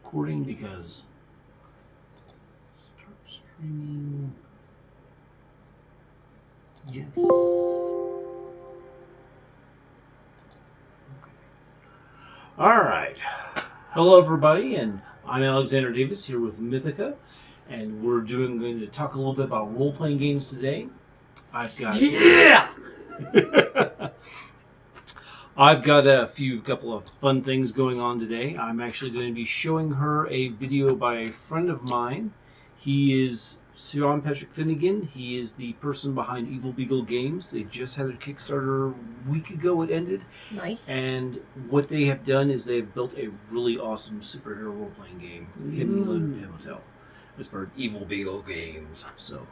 recording because start streaming. Yes. Okay. All right. Hello, everybody, and I'm Alexander Davis here with Mythica, and we're going to talk a little bit about role-playing games today. I've got I've got a couple of fun things going on today. I'm actually going to be showing her a video by a friend of mine. He is Sean Patrick Finnegan. He is the person behind Evil Beagle Games. They just had a Kickstarter a week ago. It ended. Nice. And what they have done is they've built a really awesome superhero role-playing game, Hidden Hotel. It's for Evil Beagle Games. So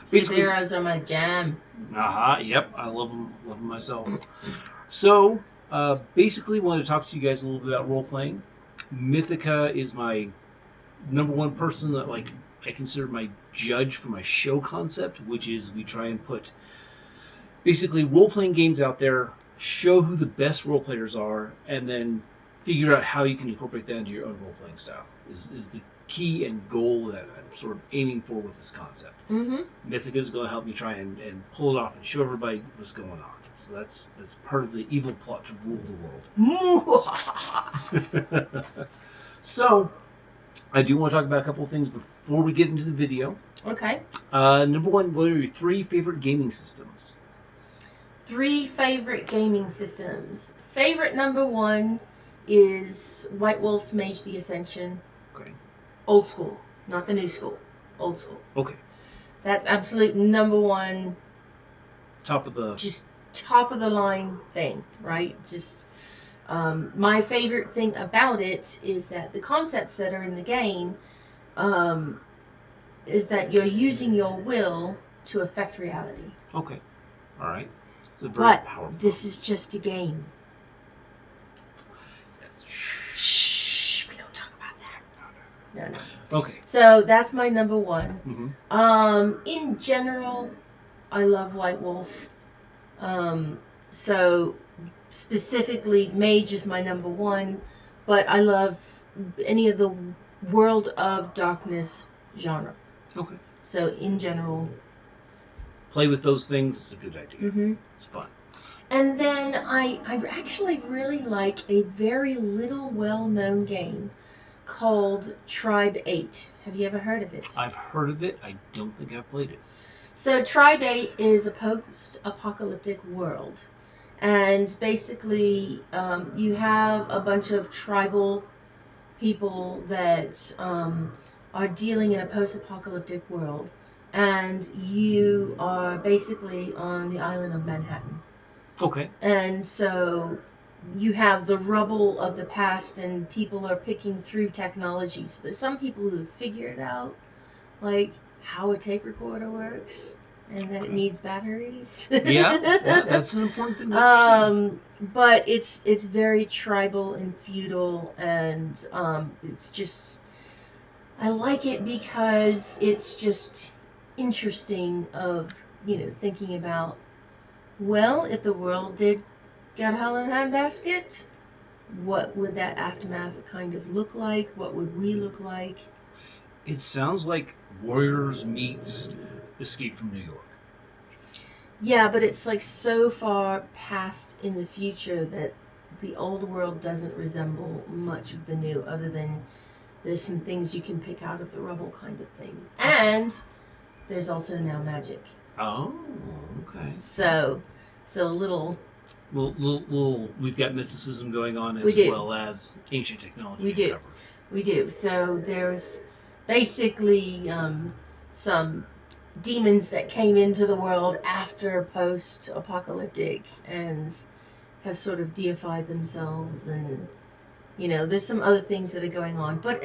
Superheroes are my jam. Yep. I love them myself. So, basically, I wanted to talk to you guys a little bit about role-playing. Mythica is my number one person that, I consider my judge for my show concept, which is we try and put, basically, role-playing games out there, show who the best role-players are, and then figure out how you can incorporate that into your own role-playing style, is the key and goal that I'm sort of aiming for with this concept. Mythica is going to help me try and pull it off and show everybody what's going on. So that's part of the evil plot to rule the world. So, I do want to talk about a couple of things before we get into the video. Okay. Number one, what are your 3 favorite gaming systems? 3 favorite gaming systems. Favorite number 1 is White Wolf's Mage the Ascension. Okay. Old school, not the new school. Old school. Okay. That's absolute number 1. Top of the line thing, right? Just my favorite thing about it is that the concepts that are in the game is that you're using your will to affect reality. Okay. All right. It's a very powerful. This is just a game. Shh. We don't talk about that. No. Okay. So that's my number 1. In general, I love White Wolf. So specifically, Mage is my number 1, but I love any of the World of Darkness genre. Okay. So in general, play with those things. It's a good idea. It's fun. And then I actually really like a very little well-known game called Tribe 8. Have you ever heard of it? I've heard of it. I don't think I've played it. So Tribe 8 is a post-apocalyptic world. And basically, you have a bunch of tribal people that are dealing in a post-apocalyptic world. And you are basically on the island of Manhattan. Okay. And so you have the rubble of the past, and people are picking through technology. So there's some people who have figured out, like, how a tape recorder works, and that it needs batteries. Yeah, that's an important thing. But it's very tribal and feudal, and it's just, I like it because it's just interesting of, thinking about, well, if the world did get hell in a handbasket, what would that aftermath kind of look like? What would we look like? It sounds like Warriors meets Escape from New York. Yeah, but it's like so far past in the future that the old world doesn't resemble much of the new, other than there's some things you can pick out of the rubble kind of thing. And there's also now magic. Oh, okay. So a little, we've got mysticism going on as well as ancient technology. We do. So there's basically some demons that came into the world after post-apocalyptic and have sort of deified themselves, and there's some other things that are going on. But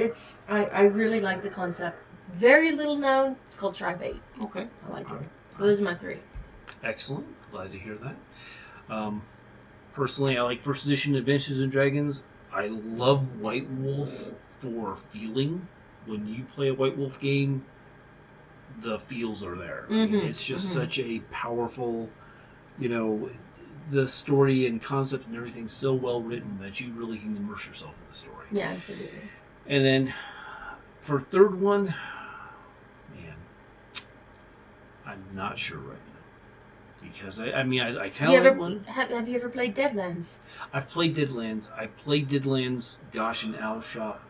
I really like the concept. Very little known. It's called Tribe 8. Okay. I like it. So those are my 3. Excellent. Glad to hear that. Personally, I like First Edition Adventures and Dragons. I love White Wolf for feeling. When you play a White Wolf game, the feels are there. I mean, it's just such a powerful, the story and concept and everything's so well written that you really can immerse yourself in the story. Yeah, absolutely. And then for third one, man, I'm not sure right now. Because, I mean, I kind of like one. Have you ever played Deadlands? I've played Deadlands. I played Deadlands, gosh, in Al's shop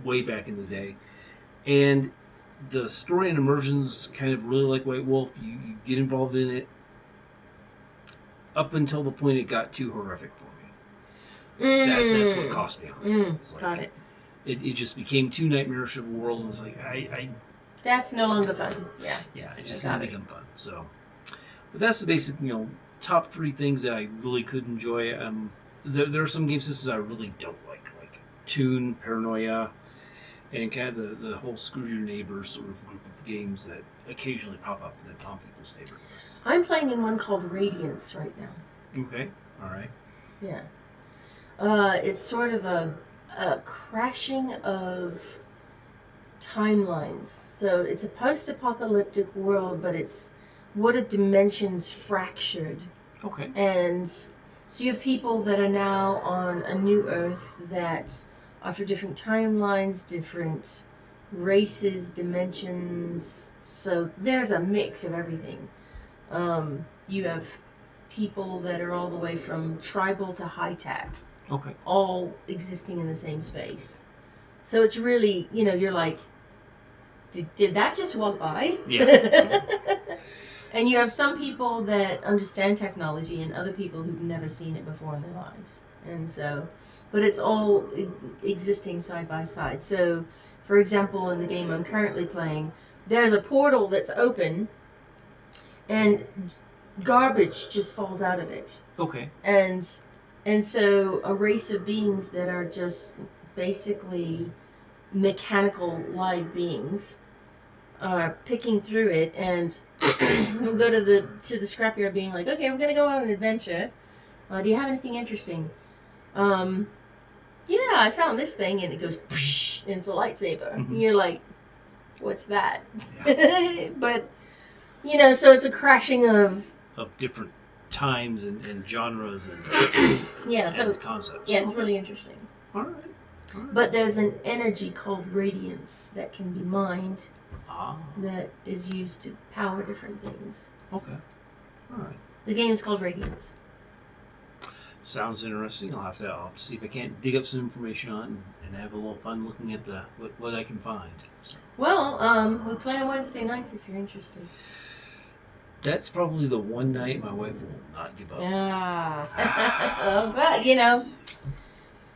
way back in the day. And the story and immersion's kind of really like White Wolf. You get involved in it up until the point it got too horrific for me. That's what cost me. Like, got it. It just became too nightmarish of a world, and it's like that's no longer fun. Yeah. Yeah, it just didn't become fun. So, but that's the basic, top 3 things that I really could enjoy. There are some game systems I really don't like Toon, Paranoia, and kind of the whole Screw Your Neighbor sort of group of games that occasionally pop up in the Tom people's favorite list. I'm playing in one called Radiance right now. Okay, all right. Yeah. It's sort of a crashing of timelines. So it's a post-apocalyptic world, but it's what if dimensions fractured. Okay. And so you have people that are now on a new Earth that are for different timelines, different races, dimensions. So there's a mix of everything. You have people that are all the way from tribal to high-tech. Okay. All existing in the same space. So it's really, you're like, did that just walk by? Yeah. And you have some people that understand technology and other people who've never seen it before in their lives. And so, but it's all existing side by side. So, for example, in the game I'm currently playing, there's a portal that's open and garbage just falls out of it. Okay. And so a race of beings that are just basically mechanical live beings are picking through it, and we'll go to the scrapyard being like, okay, we're gonna go on an adventure. Do you have anything interesting? Yeah, I found this thing, and it goes psh, and it's a lightsaber. Mm-hmm. And you're like, what's that? Yeah. But so it's a crashing of different times and genres and yeah, so and concepts. Yeah, it's really interesting. All right. But there's an energy called radiance that can be mined. That is used to power different things. Okay. All right. The game is called Radiance. Sounds interesting. I'll have to see if I can't dig up some information on it and have a little fun looking at what I can find. So. Well, we play on Wednesday nights if you're interested. That's probably the one night my wife will not give up. Yeah. Well,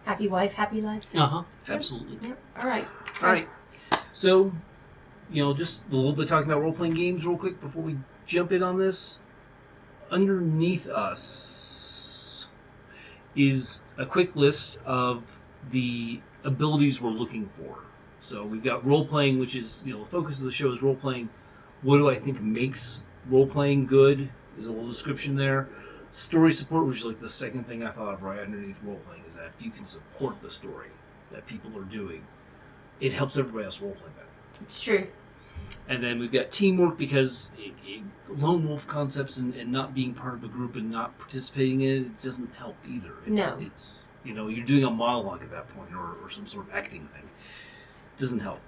happy wife, happy life. Absolutely. Yep. All right. All right. So, just a little bit talking about role-playing games real quick before we jump in on this. Underneath us is a quick list of the abilities we're looking for. So we've got role-playing, which is, the focus of the show is role-playing. What do I think makes role-playing good? There's a little description there. Story support, which is like the second thing I thought of right underneath role-playing, is that if you can support the story that people are doing, it helps everybody else role-play better. It's true. And then we've got teamwork, because lone wolf concepts and not being part of a group and not participating in it doesn't help either. It's you're doing a monologue at that point or some sort of acting thing. It doesn't help.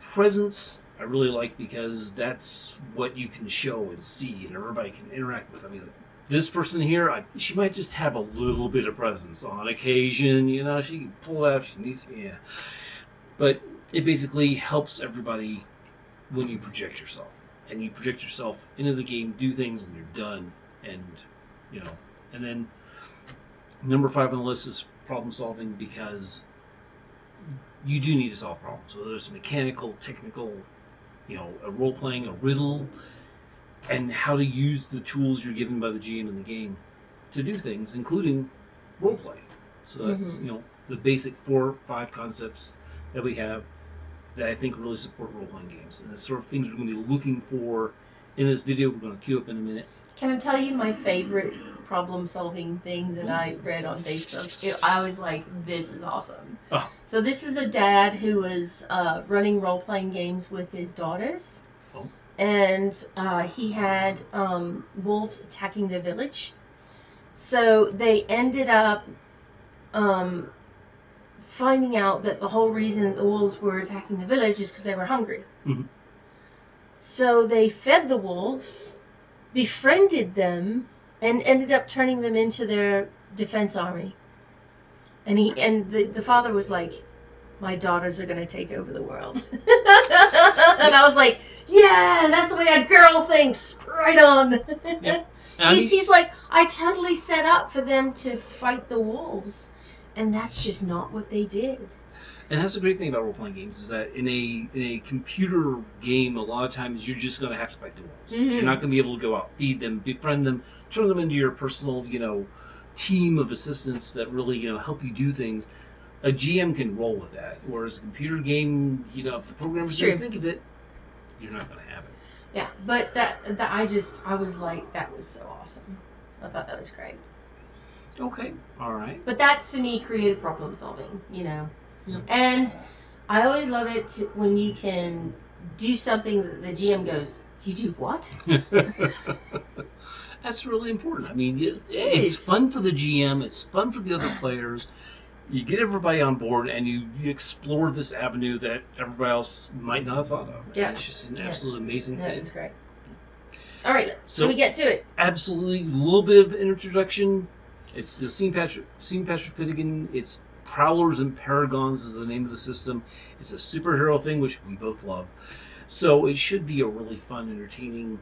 Presence, I really like, because that's what you can show and see and everybody can interact with. I mean, this person here, she might just have a little bit of presence on occasion. She can pull out if she needs to. Yeah. But it basically helps everybody when you project yourself. And you project yourself into the game, do things, and you're done. And, and then number 5 on the list is problem solving, because you do need to solve problems. So there's mechanical, technical, a role-playing, a riddle, and how to use the tools you're given by the GM in the game to do things, including role-playing. So that's, the basic 4 or 5 concepts that we have that I think really support role-playing games. And the sort of things we're going to be looking for in this video we're going to queue up in a minute. Can I tell you my favorite problem-solving thing that I read on Facebook? I was like, this is awesome. Oh. So this was a dad who was running role-playing games with his daughters. Oh. And he had wolves attacking their village. So they ended up finding out that the whole reason that the wolves were attacking the village is because they were hungry. Mm-hmm. So they fed the wolves, befriended them, and ended up turning them into their defense army. And the father was like, my daughters are going to take over the world. And I was like, yeah, that's the way a girl thinks. Right on. Yeah. He's like, I totally set up for them to fight the wolves. And that's just not what they did. And that's the great thing about role-playing games is that in a computer game, a lot of times you're just going to have to fight the wolves. Mm-hmm. You're not going to be able to go out, feed them, befriend them, turn them into your personal, team of assistants that really, help you do things. A GM can roll with that, whereas a computer game, if the programmers don't think of it, you're not going to have it. Yeah, but that I was like, that was so awesome. I thought that was great. Okay, all right. But that's, to me, creative problem solving, Yeah. And I always love it when you can do something that the GM goes, you do what? That's really important. I mean, it's fun for the GM, it's fun for the other players. You get everybody on board, and you explore this avenue that everybody else might not have thought of. Yeah. It's just an absolutely amazing thing. It's great. All right, so we get to it. Absolutely, a little bit of introduction. It's the St. Patrick Finnegan. It's Prowlers and Paragons is the name of the system. It's a superhero thing, which we both love. So it should be a really fun, entertaining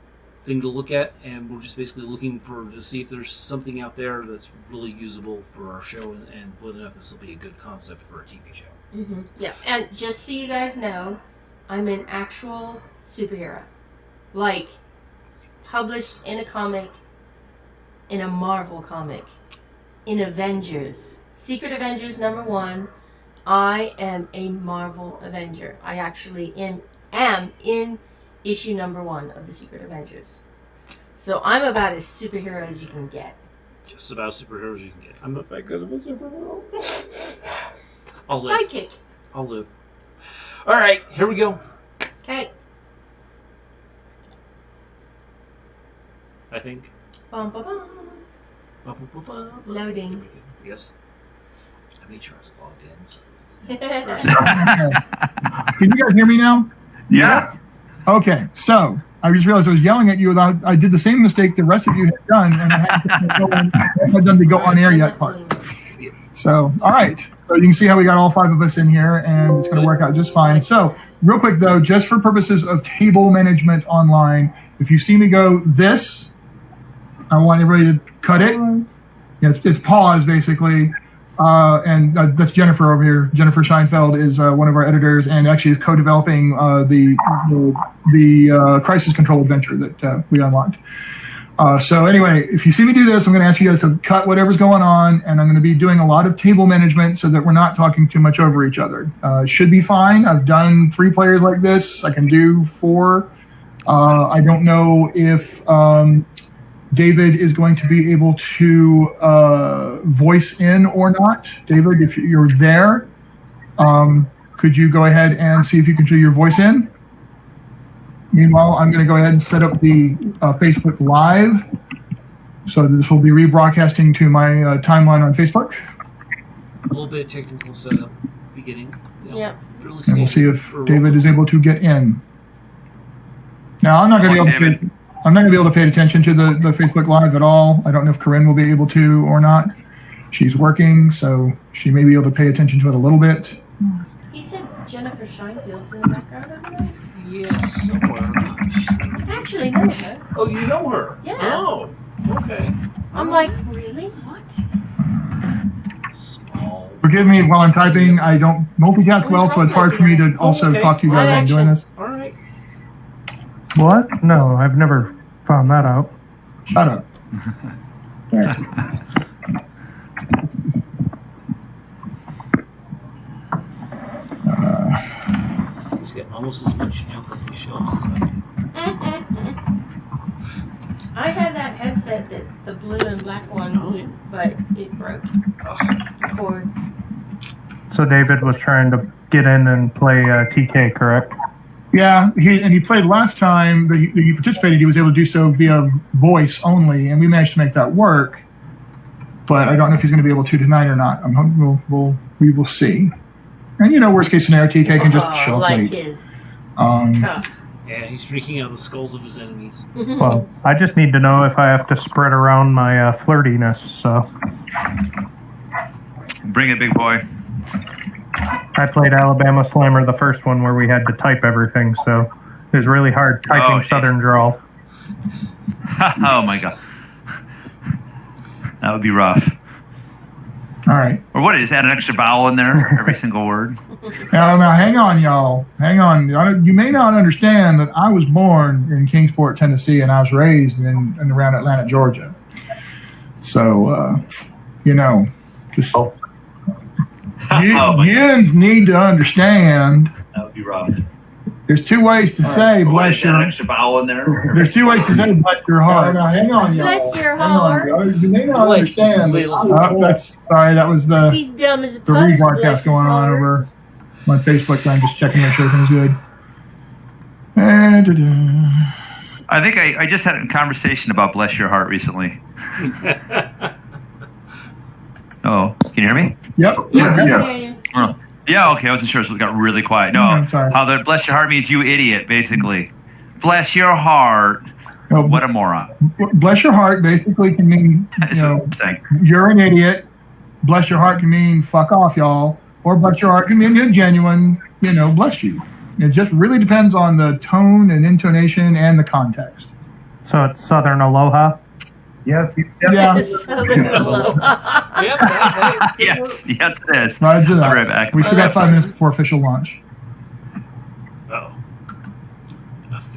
thing to look at, and we're just basically looking to see if there's something out there that's really usable for our show, and whether or not this will be a good concept for a TV show. Mm-hmm. Yeah, and just so you guys know, I'm an actual superhero, like published in a comic, in a Marvel comic, in Avengers, Secret Avengers #1. I am a Marvel Avenger. I actually am in issue #1 of the Secret Avengers. So I'm about as superhero as you can get. Just about superheroes you can get. I'm not that good of a superhero. I'll live. Psychic. I'll live. All right, here we go. Okay. I think. Bum, bum, bum. Loading. Yes. I made sure I was logged in. So. Can you guys hear me now? Yes. Okay, so I just realized I was yelling at you. I did the same mistake the rest of you had done, and I hadn't done the go on air yet part. So, all right. So you can see how we got all 5 of us in here, and it's going to work out just fine. So, real quick though, just for purposes of table management online, if you see me go this, I want everybody to cut it. Yeah, it's pause basically. And that's Jennifer over here. Jennifer Scheinfeld is one of our editors, and actually is co-developing the crisis control adventure that we unlocked. So anyway, if you see me do this, I'm going to ask you guys to cut whatever's going on, and I'm going to be doing a lot of table management so that we're not talking too much over each other. Should be fine. I've done 3 players like this. I can do 4. I don't know if David is going to be able to voice in or not. David, if you're there, could you go ahead and see if you can do your voice in? Meanwhile, I'm going to go ahead and set up the Facebook Live. So this will be rebroadcasting to my timeline on Facebook. A little bit of technical setup beginning. Yeah. And we'll see if David is able to get in. Now, I'm not going to be able to pay attention to the Facebook Live at all. I don't know if Corinne will be able to or not. She's working, so she may be able to pay attention to it a little bit. He said Jennifer Scheinfeld's in the background over there? Yes, somewhere. I actually know her. Oh, you know her? Yeah. Oh, okay. I'm like, really? What? Small. Forgive me while I'm typing. I don't multitask well, so it's hard for me to also talk to you guys while I'm doing this. All right. What? No, I've never found that out. Shut up. He's got almost as much junk on his shelves as I do. I had that headset, the blue and black one, but it broke. The cord. So David was trying to get in and play TK, correct? Yeah, he played last time that he participated. He was able to do so via voice only, and we managed to make that work. But I don't know if he's going to be able to tonight or not. We will see. And worst case scenario, TK can just show up like late. his Yeah, he's drinking out of the skulls of his enemies. Well, I just need to know if I have to spread around my flirtiness. So Bring it, big boy. I played Alabama Slammer, the first one where we had to type everything. So it was really hard typing Southern drawl. Oh my god, that would be rough. All right. Or what? Just add an extra vowel in there every single word. Now, hang on, y'all. Hang on. You may not understand that I was born in Kingsport, Tennessee, and I was raised in around Atlanta, Georgia. So, just yins need to understand. That would be rough. There's two ways to say bless your. Add an extra vowel in there. There's two ways to say bless your heart. Now, hang on, y'all. Bless your Hang on, heart. y'all. You may not understand. That was the He's dumb as a the post. rebroadcast going on over my Facebook. I'm just checking to make sure everything's good. I think I just had a conversation about bless your heart recently. Oh, can you hear me? Yep. Oh, yeah, okay. I wasn't sure, so it got really quiet. No, I'm sorry. how the bless your heart means you idiot, basically. Bless your heart. No, What a moron. bless your heart basically can mean That's what I'm saying. you're an idiot. Bless your heart can mean fuck off, y'all. Or bless your heart can mean you're genuine. Bless you. It just really depends on the tone and intonation and the context. So it's Southern Aloha. Yeah. Southern Aloha. Yes, it is. Roger that. I'll be right back. We still got 5 minutes before official launch. Oh.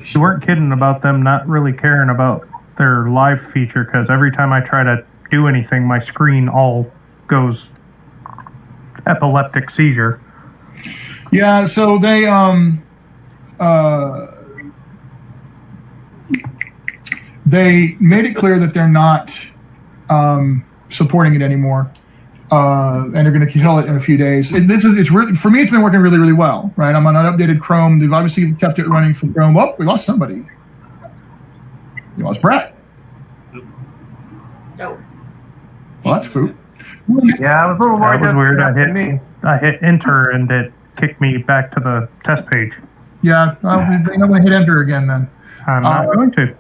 You weren't kidding about them not really caring about their live feature, because every time I try to do anything, my screen all goes epileptic seizure. Yeah, so they made it clear that they're not supporting it anymore, and they're going to kill it in a few days. It's really, for me, it's been working really, really well. Right, I'm on an updated Chrome. They've obviously kept it running from Chrome. Oh, we lost somebody. We lost Brett. No. Well, that's cool. Yeah, I was a little worried. That was weird. I hit enter and it kicked me back to the test page. Yeah, I'm going to hit enter again then. I'm not going to.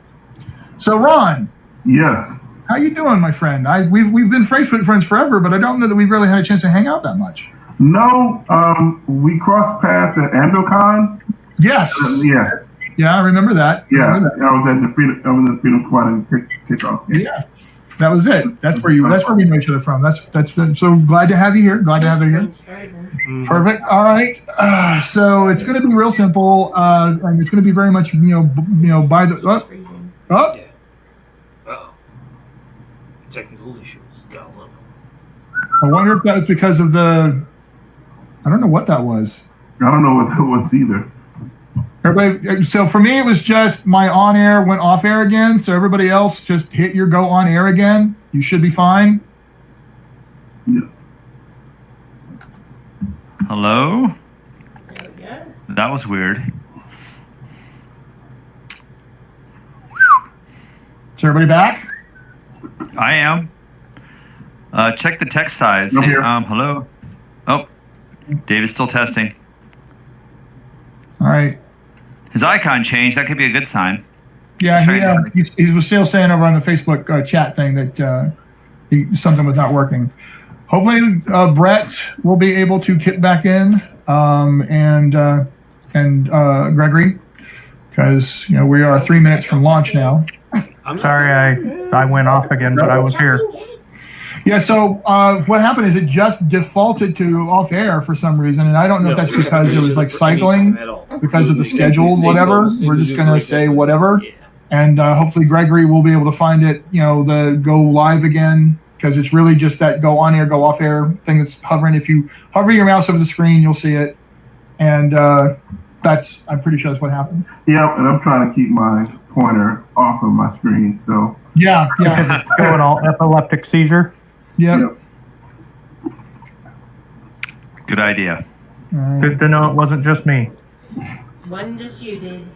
So, Ron. Yes. How you doing, my friend? We've been Facebook friends forever, but I don't know that we've really had a chance to hang out that much. No, we crossed paths at Andocon. Yes. Yeah, I remember that. Yeah, I was at the Freedom Squad and kickoff. Yes, that was it. That's where we know each other from. That's been so glad to have you here. Glad to have you here. Perfect. All right. So it's going to be real simple, and it's going to be very much by the. Oh. Yeah. Uh-oh. Technical issues. Gotta love them. I wonder if that was because of the. I don't know what that was. I don't know what that was either. Everybody. So for me, it was just my on air went off air again. So everybody else just hit your go on air again. You should be fine. Yeah. Hello? There we go. That was weird. Is everybody back? I am. Check the text size. I'm here. Hello? Oh, David's still testing. All right. His icon changed. That could be a good sign. Yeah, he was still saying over on the Facebook chat thing that something was not working. Hopefully, Brett will be able to get back in, and Gregory, because we are 3 minutes from launch now. I'm sorry, I went off again, but I was here. Yeah, so what happened is it just defaulted to off air for some reason, and I don't know if that's because it was like cycling, because of the schedule, whatever. We're just going to say whatever, and hopefully Gregory will be able to find it, the go live again, because it's really just that go on air, go off air thing that's hovering. If you hover your mouse over the screen, you'll see it, and I'm pretty sure that's what happened. Yeah, and I'm trying to keep my pointer off of my screen, so. Yeah. Because it's going all epileptic seizure. Yep. Good idea. Good to know it wasn't just me. One just you did.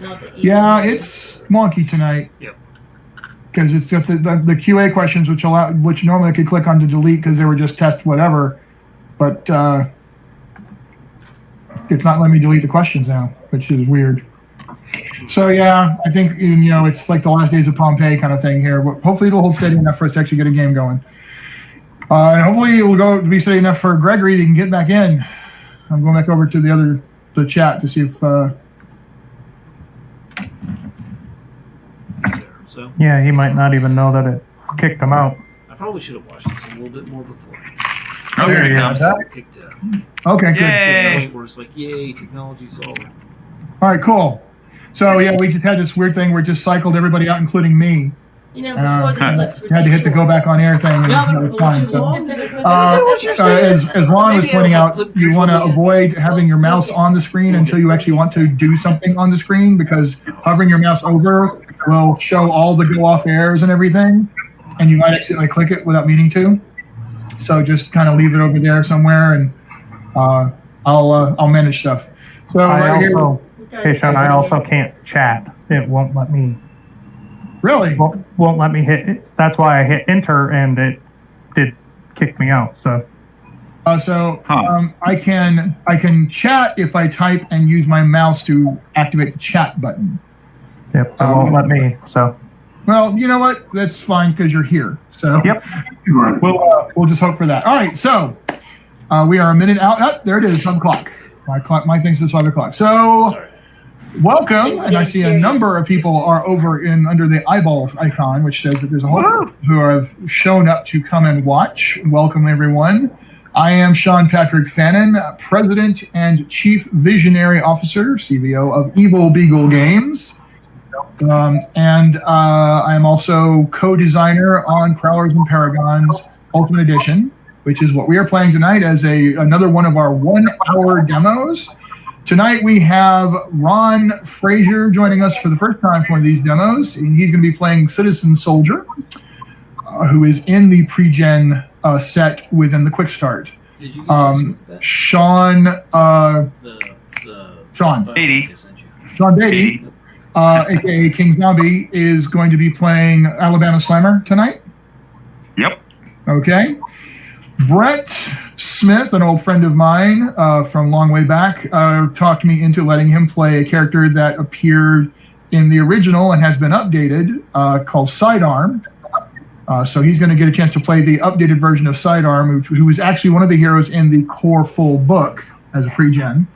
Not that you Yeah, did. it's wonky tonight. Yep. Because it's got the QA questions, which normally I could click on to delete because they were just test whatever. but it's not letting me delete the questions now, which is weird. So yeah, I think it's like the last days of Pompeii kind of thing here. But hopefully it'll hold steady enough for us to actually get a game going, and hopefully it will be steady enough for Gregory to get back in. I'm going back over to the chat to see if. Yeah, he might not even know that it kicked him out. I probably should have watched this a little bit more before. Oh, here he comes. Okay, good. Yay! Where it's like, yay, technology solved. All right, cool. So yeah, we just had this weird thing where it just cycled everybody out, including me. Before the clips were Had to hit the go back on air thing. And fine, so. As Ron was pointing out, you want to avoid having your mouse on the screen until you actually want to do something on the screen, because hovering your mouse over will show all the go off airs and everything, and you might accidentally click it without meaning to. So just kind of leave it over there somewhere, and I'll manage stuff. So I also can't chat. It won't let me. Really? Won't let me hit it. That's why I hit enter, and it did kick me out. So. I can chat if I type and use my mouse to activate the chat button. Yep, it won't let me. So. Well, you know what? That's fine because you're here. So. Yep. We'll just hope for that. All right. So we are a minute out. Oh, there it is. 5 o'clock. My thing says 5 o'clock. So. Welcome, and I see a number of people are over under the eyeball icon, which says that there's a whole who have shown up to come and watch. Welcome, everyone. I am Sean Patrick Fannin, President and Chief Visionary Officer, CVO of Evil Beagle Games. And I am also co-designer on Prowlers and Paragons Ultimate Edition, which is what we are playing tonight as another one of our 1-hour demos. Tonight we have Ron Frazier joining us for the first time for one of these demos, and he's going to be playing Citizen Soldier, who is in the pre-gen set within the Quick Start. Sean Beatty, aka King Zombie, is going to be playing Alabama Slammer tonight. Yep. Okay. Brett Smith, an old friend of mine from long way back, talked me into letting him play a character that appeared in the original and has been updated, called Sidearm. So he's going to get a chance to play the updated version of Sidearm, who was actually one of the heroes in the core full book as a pre-gen.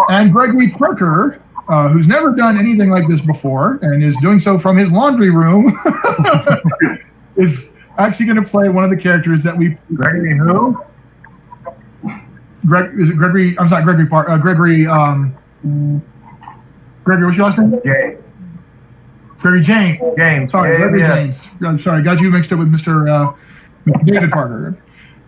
And Gregory Parker, who's never done anything like this before and is doing so from his laundry room, is actually going to play one of the characters that we. Gregory who? Is it Gregory? I'm sorry, Gregory. Gregory. Gregory, what's your last name? James. Gregory James. James. Sorry, Gregory James. I'm sorry, got you mixed up with Mr. David Parker.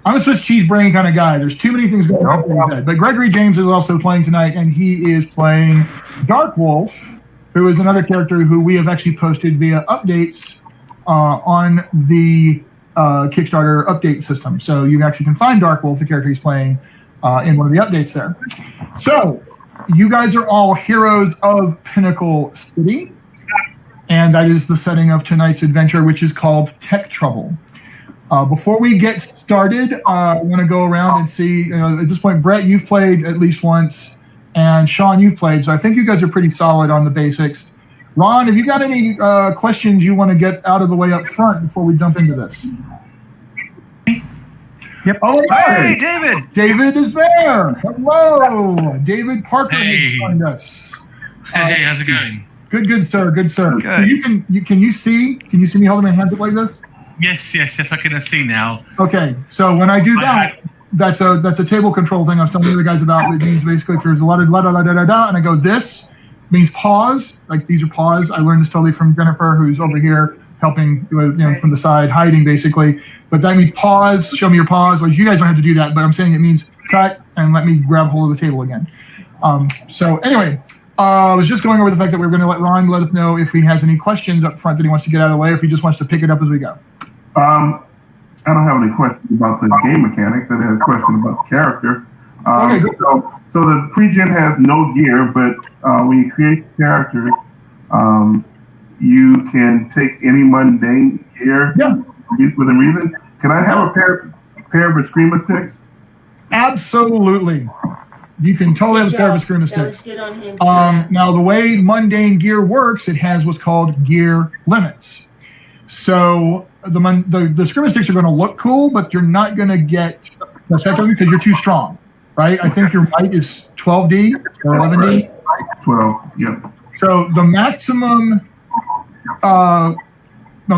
I'm a Swiss cheese brain kind of guy. There's too many things going on in his head. But Gregory James is also playing tonight, and he is playing Dark Wolf, who is another character who we have actually posted via updates on the Kickstarter update system. So you actually can find Dark Wolf, the character he's playing, in one of the updates there. So you guys are all heroes of Pinnacle City, and that is the setting of tonight's adventure, which is called Tech Trouble. Before we get started, I want to go around and see, at this point, Brett, you've played at least once, and Sean, you've played, so I think you guys are pretty solid on the basics. Ron, have you got any questions you want to get out of the way up front before we jump into this? Yep. Oh, hey, David! David is there. Hello, David Parker has joined us. Hey, how's it going? Good, sir. Good, sir. Good. Can you see me holding my hands up like this? Yes, I can see now. Okay, so when I do that, that's a table control thing I was telling the other guys about. It means basically if there's a lot of da da da da da, and I go this means pause. Like these are pause. I learned this totally from Jennifer, who's over here helping, from the side, hiding basically. But that means pause. Show me your pause. Well, you guys don't have to do that, but I'm saying it means cut and let me grab hold of the table again. So anyway, I was just going over the fact that we were going to let Ron let us know if he has any questions up front that he wants to get out of the way, or if he just wants to pick it up as we go. I don't have any questions about the game mechanics. I had a question about the character. Okay, good. So the pre-gen has no gear, but when you create characters, you can take any mundane gear within reason. Can I have a pair of Eskrima sticks? Absolutely. You can totally have a pair of screamer That was sticks. good on him. for that. Now, the way mundane gear works, it has what's called gear limits. So the screamer sticks are going to look cool, but you're not going to get the effect of them because you're too strong, right? I think your might is 12D or 11D. 12. Yep. So the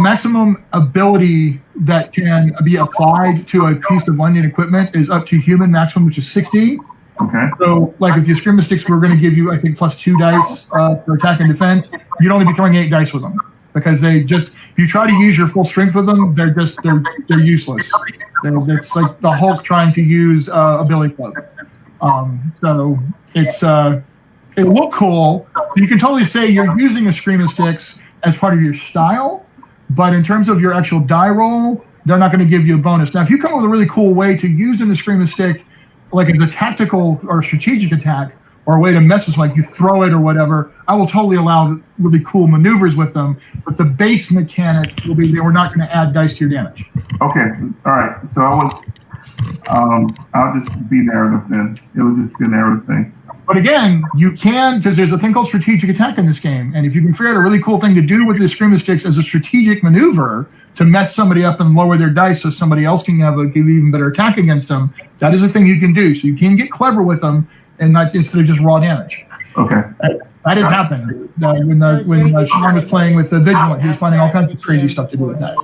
maximum ability that can be applied to a piece of mundane equipment is up to human maximum, which is 60. Okay. So, like with the screamer sticks, we're going to give you, I think, +2 dice for attack and defense. You'd only be throwing 8 dice with them because they just, if you try to use your full strength with them, they're useless. It's like the Hulk trying to use a billy club. So it'll look cool. You can totally say you're using a screamer sticks as part of your style, but in terms of your actual die roll, they're not going to give you a bonus. Now, if you come up with a really cool way to use the screamer stick, like it's a tactical or strategic attack, or a way to mess with, like you throw it or whatever, I will totally allow really cool maneuvers with them. But the base mechanic will be we're not going to add dice to your damage. Okay. All right. So I'll just be narrative then. It will just be a narrative thing. But again, you can, because there's a thing called strategic attack in this game, and if you can figure out a really cool thing to do with the screamer sticks as a strategic maneuver to mess somebody up and lower their dice so somebody else can have give even better attack against them, that is a thing you can do. So you can get clever with them and not instead of just raw damage. Okay. That has happened. When Sean was playing with the Vigilant, he was finding all kinds of crazy stuff to do with that.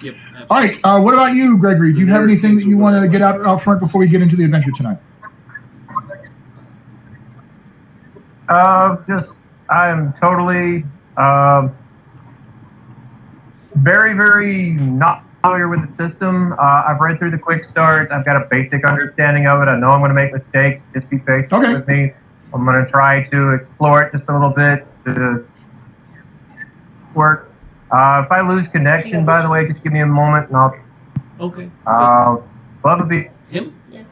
Yep. All right. What about you, Gregory? Do you have anything that you want to get out front before we get into the adventure tonight? I'm totally very, very not familiar with the system. I've read through the quick start. I've got a basic understanding of it. I know I'm going to make mistakes. Just be patient with me. I'm going to try to explore it just a little bit to work. If I lose connection, by the way, just give me a moment and I'll. Okay. Love to be. Tim? Yes.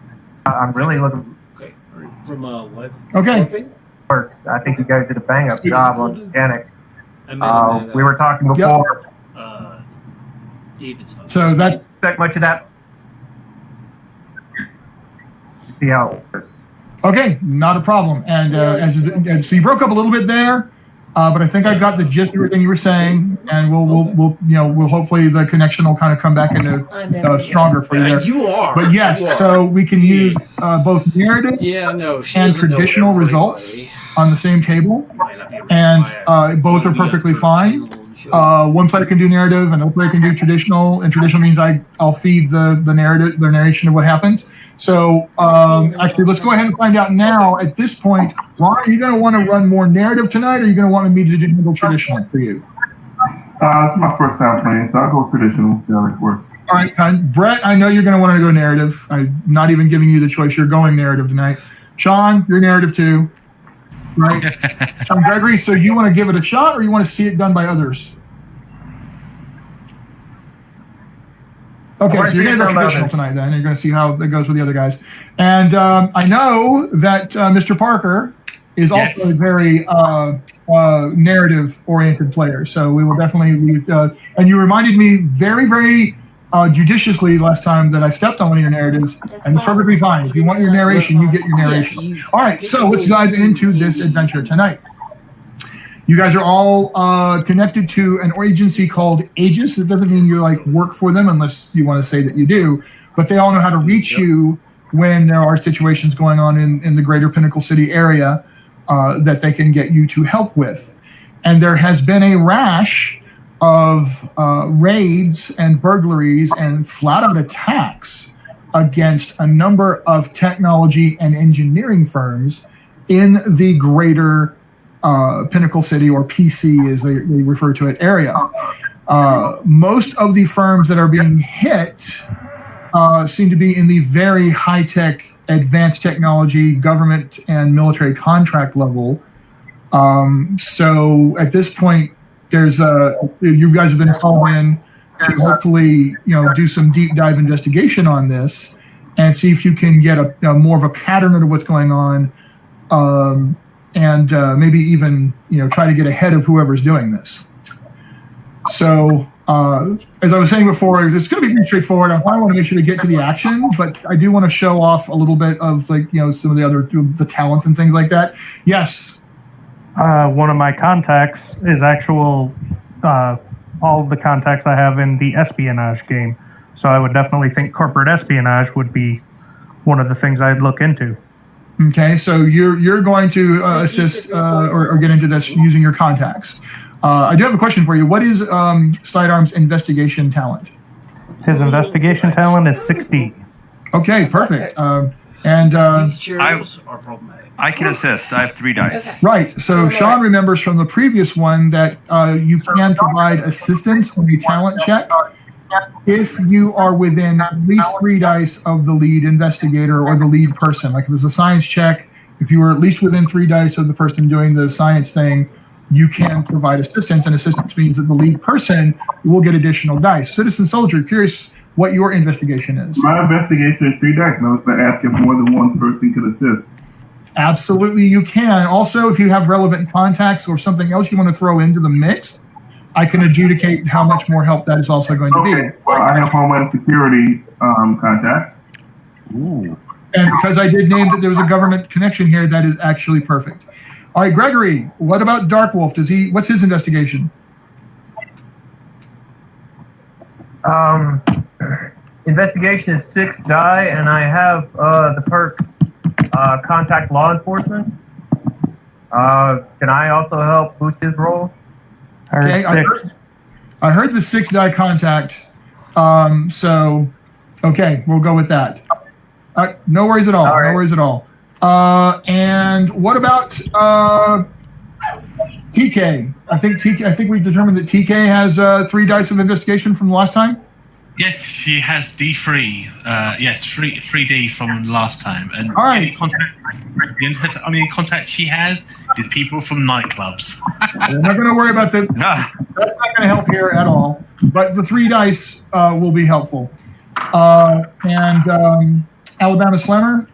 I'm really looking. Okay. All right. From live. Okay. Works. I think you guys did a bang up job on mechanics. We were talking Yep. before. David's not. So that Expect much of that. See how it works. okay, not a problem. And so you broke up a little bit there, but I think I got the gist of everything you were saying, and we'll hopefully the connection will kind of come back into stronger for you there. You are. But yes, so we can use both narrative and traditional results on the same table, and both are perfectly fine. One player can do narrative, another player can do traditional, and traditional means I'll feed the narration of what happens. So actually, let's go ahead and find out now. At this point, Ron, are you going to want to run more narrative tonight, or are you going to want me to do traditional for you? This is my first time playing, so I'll go traditional, see how it works. All right, Brett, I know you're going to want to go narrative. I'm not even giving you the choice. You're going narrative tonight. Sean, you're narrative too. Right? Gregory, so you want to give it a shot, or you want to see it done by others? Okay, so you're going to go traditional tonight then. You're going to see how it goes with the other guys. And I know that Mr. Parker is also a very narrative-oriented player. So we will definitely and you reminded me very, very judiciously last time that I stepped on one of your narratives, and it's perfectly fine. If you want your narration, you get your narration. All right, so let's dive into this adventure tonight. You guys are all connected to an agency called Aegis. It doesn't mean you work for them unless you want to say that you do, but they all know how to reach you when there are situations going on in the greater Pinnacle City area that they can get you to help with. And there has been a rash of raids and burglaries and flat-out attacks against a number of technology and engineering firms in the greater Pinnacle City, or PC as they refer to it, area. Most of the firms that are being hit seem to be in the very high-tech, advanced technology, government and military contract level. So at this point, there's you guys have been called in to hopefully do some deep dive investigation on this and see if you can get a more of a pattern of what's going on, and maybe even try to get ahead of whoever's doing this. So As I was saying before, it's going to be pretty straightforward. I want to make sure to get to the action, but I do want to show off a little bit of some of the talents and things like that. Yes. One of my contacts is all of the contacts I have in the espionage game. So I would definitely think corporate espionage would be one of the things I'd look into. Okay, so you're going to assist or get into this using your contacts. I do have a question for you. What is Sidearm's investigation talent? His investigation talent is 60. Okay, perfect. These cheerios are problematic. I can assist. I have 3 dice. Okay. Right. So Sean remembers from the previous one that you can provide assistance on a talent check if you are within at least 3 dice of the lead investigator or the lead person. Like if it was a science check, if you were at least within 3 dice of the person doing the science thing, you can provide assistance. And assistance means that the lead person will get additional dice. Citizen Soldier, curious what your investigation is. My investigation is 3 dice, and I was going to ask if more than one person could assist. Absolutely, you can. Also, if you have relevant contacts or something else you want to throw into the mix, I can adjudicate how much more help that is also going to be. Well, I have Homeland Security contacts. Ooh. And because I did name that there was a government connection here, that is actually perfect. All right, Gregory, what about Dark Wolf? What's his investigation? Investigation is 6 die, and I have the perk contact law enforcement. Can I also help boost his roll? Okay, I heard the 6 die contact. So, okay, we'll go with that. No worries at all. All right. No worries at all. And what about TK? I think we determined that TK has 3 dice of investigation from the last time. Yes, she has D3. Yes, 3D from last time. And All right. the only contact she has is people from nightclubs. We're not going to worry about that. That's not going to help here at all. But the 3 dice will be helpful. And Alabama Slammer,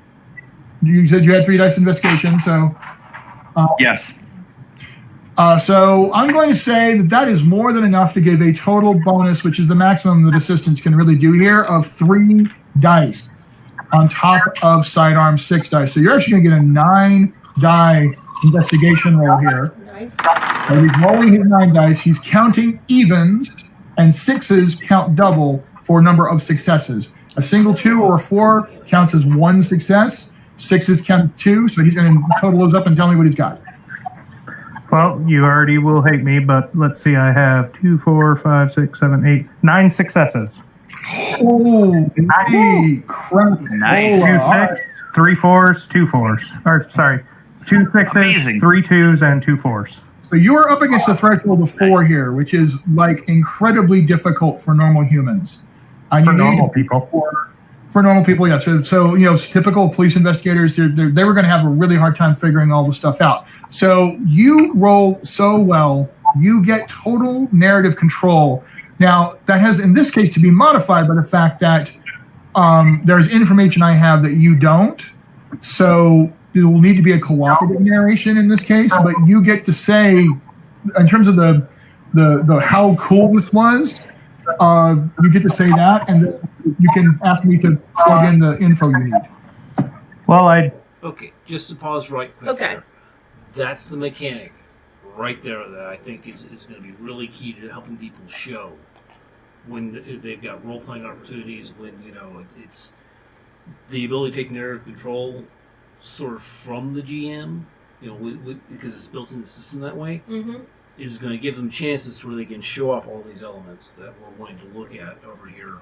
you said you had 3 dice investigation, so. Yes. So I'm going to say that is more than enough to give a total bonus, which is the maximum that assistants can really do here, of 3 dice on top of Sidearm's 6 dice. So you're actually going to get a 9 die investigation roll here. Nice. So he's rolling his 9 dice. He's counting evens, and 6s count double for number of successes. A single 2 or 4 counts as 1 success. 6s count 2, so he's going to total those up and tell me what he's got. Well, you already will hate me, but let's see. I have 2, 4, 5, 6, 7, 8, 9 successes. Holy crap. Nice. 2 6, 3 4s, 2 4s. Or sorry, 2 6s, Amazing. 3 2s, and 2 4s. So you are up against the threshold of 4 here, which is like incredibly difficult for normal humans. For normal people. For normal people, yeah. So typical police investigators, they were going to have a really hard time figuring all the stuff out. So you roll so well, you get total narrative control. Now, that has, in this case, to be modified by the fact that there's information I have that you don't. So there will need to be a cooperative narration in this case, but you get to say, in terms of the how cool this was, you get to say that, and then you can ask me to plug in the info you need. Well, Okay, just to pause right quick. Okay. There. That's the mechanic right there that I think is going to be really key to helping people show when they've got role-playing opportunities, when, it's the ability to take narrative control sort of from the GM, because it's built in the system that way, is going to give them chances to where they can show off all these elements that we're wanting to look at over here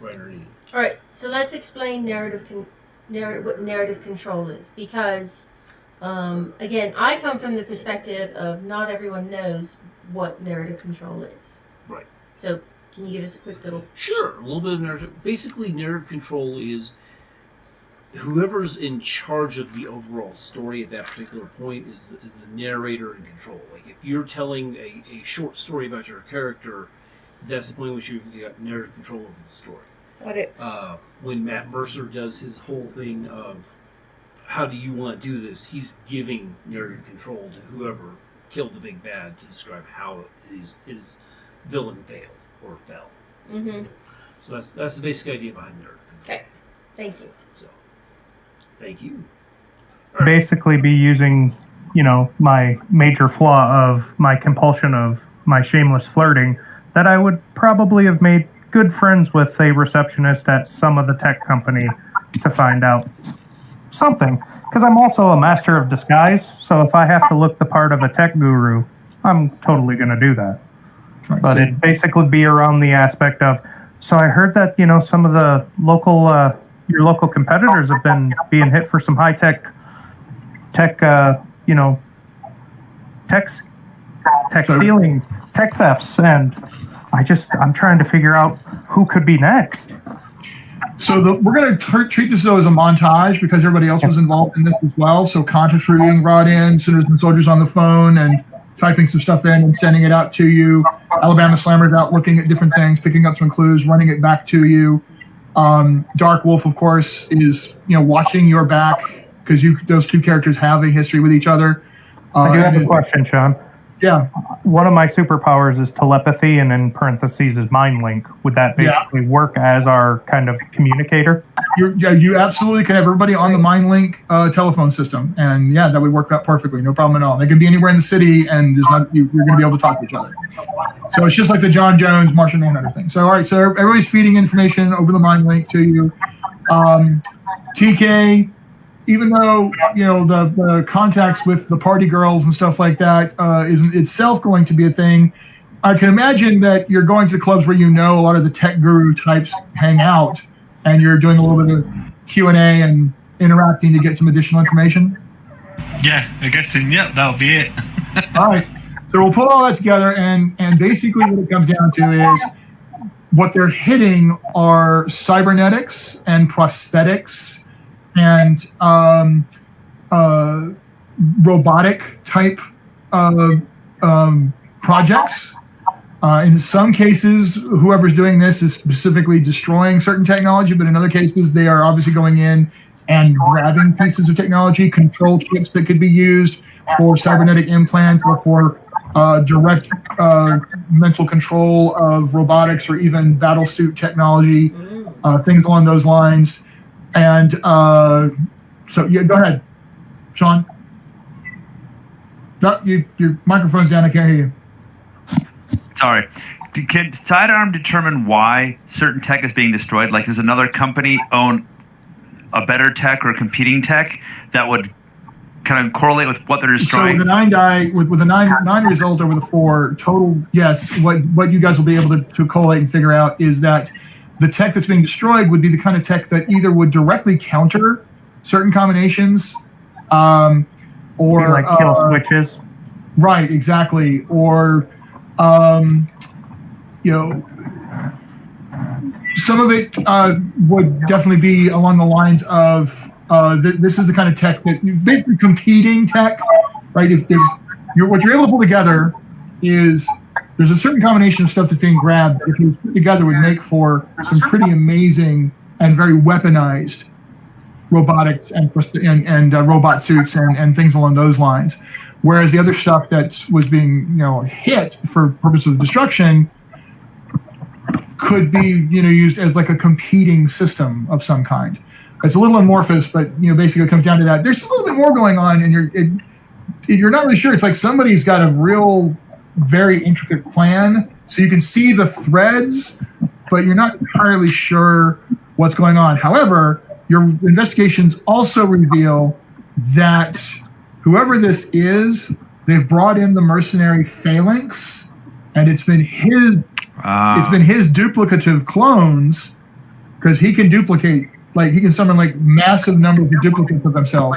right underneath. All right, so let's explain what narrative control is, because again, I come from the perspective of not everyone knows what narrative control is. Right. So can you give us a quick little? Sure, a little bit of narrative. Basically, narrative control is whoever's in charge of the overall story at that particular point is the narrator in control. Like if you're telling a short story about your character, that's the point in which you've got narrative control over the story. Got it. When Matt Mercer does his whole thing of how do you want to do this, he's giving narrative control to whoever killed the big bad to describe how his villain failed. or fell. Mm-hmm. So that's the basic idea behind Nerd. Okay. Thank you. So, thank you. Basically be using, my major flaw of my compulsion of my shameless flirting, that I would probably have made good friends with a receptionist at some of the tech company to find out something. Because I'm also a master of disguise, so if I have to look the part of a tech guru, I'm totally going to do that. Right, But so- it'd basically be around the aspect of, so I heard that, some of the your local competitors have been being hit for some high-tech, tech stealing, tech thefts, and I'm trying to figure out who could be next. So we're going to treat this, though, as a montage because everybody else was involved in this as well. So content are being brought in, citizen soldiers on the phone, and typing some stuff in and sending it out to you. Alabama Slammer's out looking at different things, picking up some clues, running it back to you. Dark Wolf, of course, is watching your back because those two characters have a history with each other. I do have a question, Sean. Yeah. One of my superpowers is telepathy, and in parentheses is mind link. Would that basically work as our kind of communicator? You absolutely can have everybody on the mind link telephone system, and that would work out perfectly, no problem at all. They can be anywhere in the city, and you're going to be able to talk to each other. So it's just like the John Jones Martian Manhunter thing. So all right, so everybody's feeding information over the mind link to you. TK, even though the contacts with the party girls and stuff like that isn't itself going to be a thing, I can imagine that you're going to the clubs where a lot of the tech guru types hang out, and you're doing a little bit of Q&A and interacting to get some additional information. Yeah, I guess that'll be it. All right, so we'll put all that together, and basically what it comes down to is what they're hitting are cybernetics and prosthetics and robotic type projects. In some cases, whoever's doing this is specifically destroying certain technology, but in other cases, they are obviously going in and grabbing pieces of technology, control chips that could be used for cybernetic implants or for direct mental control of robotics or even battle suit technology, things along those lines. And go ahead, Sean. No, your microphone's down. I can't hear you. Sorry. Can Sidearm determine why certain tech is being destroyed? Like, does another company own a better tech or competing tech that would kind of correlate with what they're destroying? So with the 9 die, with the nine result over the 4 total, yes. What you guys will be able to collate and figure out is that the tech that's being destroyed would be the kind of tech that either would directly counter certain combinations, or like kill switches. Right, exactly. Or some of it would definitely be along the lines of this is the kind of tech that basically competing tech, right? If there's what you're able to pull together is there's a certain combination of stuff that's being grabbed that if you put together would make for some pretty amazing and very weaponized robotics and robot suits and things along those lines. Whereas the other stuff that was being hit for purposes of destruction could be used as like a competing system of some kind. It's a little amorphous, but basically it comes down to that. There's a little bit more going on, and you're not really sure. It's like somebody's got a real, very intricate plan, so you can see the threads, but you're not entirely sure what's going on. However, your investigations also reveal that whoever this is, they've brought in the mercenary Phalanx, and it's been his duplicative clones, because he can duplicate, like he can summon like massive numbers of duplicates of himself,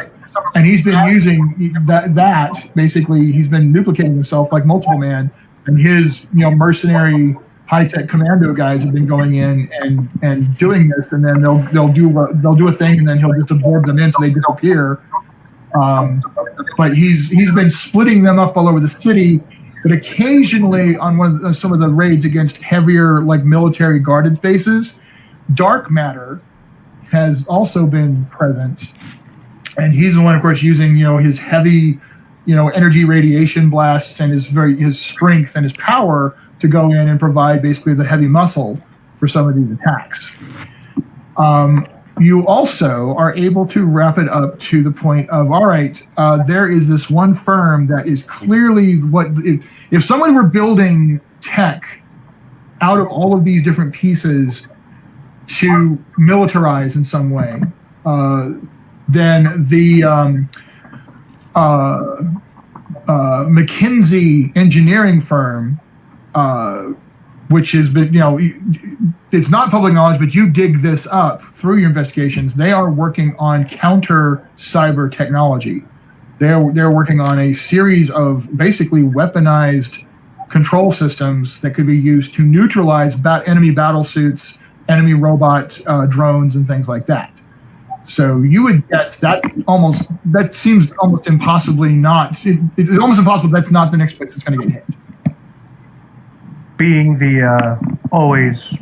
and he's been using that basically he's been duplicating himself like multiple man, and his mercenary high-tech commando guys have been going in and doing this, and then they'll do a thing, and then he'll just absorb them in so they disappear. But he's been splitting them up all over the city, but occasionally on some of the raids against heavier like military guarded bases, dark matter has also been present, and he's the one, of course, using his heavy energy radiation blasts and his strength and his power to go in and provide basically the heavy muscle for some of these attacks. You also are able to wrap it up to the point of, all right, there is this one firm that is clearly if someone were building tech out of all of these different pieces to militarize in some way, then the McKinsey engineering firm, which has been, it's not public knowledge, but you dig this up through your investigations. They are working on counter cyber technology. They're working on a series of basically weaponized control systems that could be used to neutralize enemy battle suits, enemy robot drones, and things like that. So you would guess that seems almost impossibly not. It's almost impossible that's not the next place that's going to get hit. Being the always,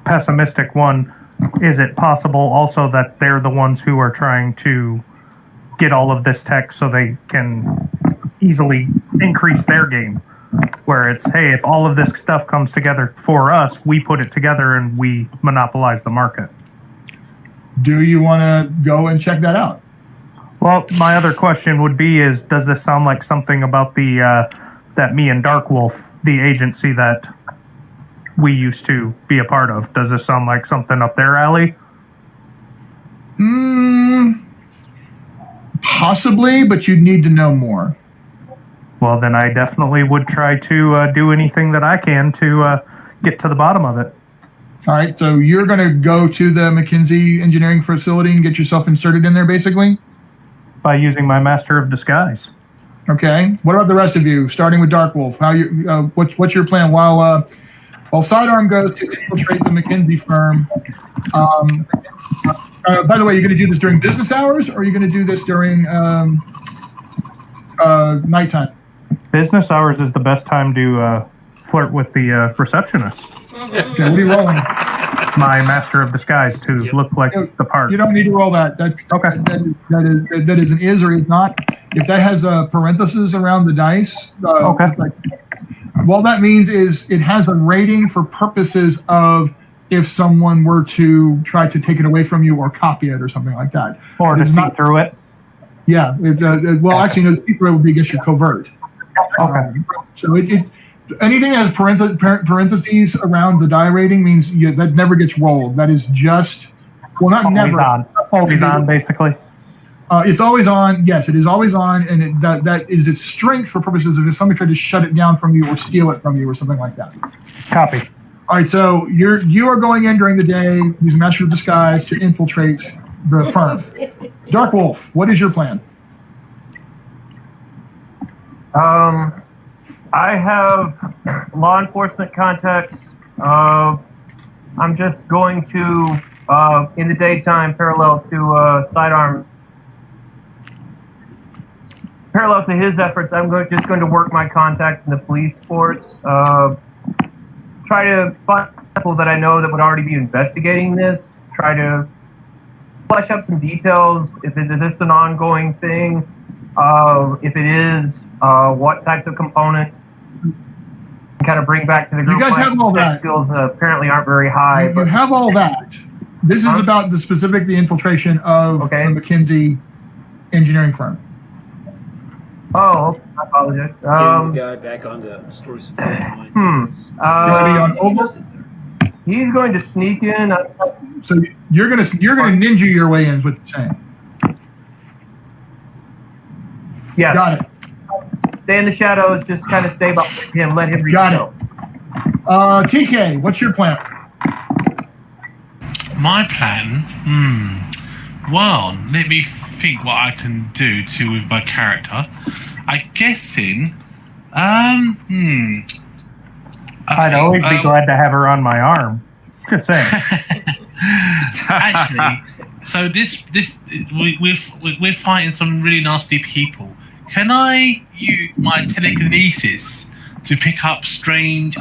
pessimistic one, is it possible also that they're the ones who are trying to get all of this tech so they can easily increase their game? Where it's, hey, if all of this stuff comes together for us, we put it together and we monopolize the market. Do you want to go and check that out? Well, my other question would be does this sound like something about the that me and Darkwolf, the agency that we used to be a part of, does this sound like something up their alley? Possibly, but you'd need to know more. Well, then I definitely would try to do anything that I can to get to the bottom of it. All right, so you're going to go to the McKinsey engineering facility and get yourself inserted in there, basically? By using my Master of Disguise. Okay. What about the rest of you, starting with Darkwolf? What's your plan? While Sidearm goes to infiltrate the McKinsey firm, by the way, you're going to do this during business hours, or are you going to do this during nighttime? Business hours is the best time to flirt with the receptionist. Okay, what are you rolling? My Master of Disguise to look like the part. You don't need to roll that. That's okay. That is an is or is not. If that has a parenthesis around the dice, okay. All that means is it has a rating for purposes of if someone were to try to take it away from you or copy it or something like that. Or to see through it. Yeah. Actually, no, the secret would be against your covert. Okay. So anything that has parentheses around the die rating means that never gets rolled. That is just, not always never. Always on, basically. It's always on. Yes, it is always on, and that is its strength for purposes of if somebody tried to shut it down from you or steal it from you or something like that. Copy. All right, so you are going in during the day using Master of Disguise to infiltrate the firm. Darkwolf, what is your plan? I have law enforcement contacts. I'm just going to, in the daytime, parallel to Sidearm. Parallel to his efforts, I'm just going to work my contacts in the police force. Try to find people that I know that would already be investigating this. Try to flesh out some details. Is this an ongoing thing? If it is, what types of components? Kind of bring back to the group. You guys have all that. Skills apparently aren't very high. You have all that. This is about the infiltration of the McKinsey engineering firm. Oh, I apologize. Getting the guy back on the story supply. He's going to sneak in. So you're gonna ninja your way in, is what you're saying. Yeah. Got it. Stay in the shadows. Just kind of stay behind him. Let him reach out. TK, what's your plan? My plan? Well, let me think what I can do with my character. I guessing. I'd always be glad to have her on my arm. Just saying. Actually, so we're fighting some really nasty people. Can I use my telekinesis to pick up strange,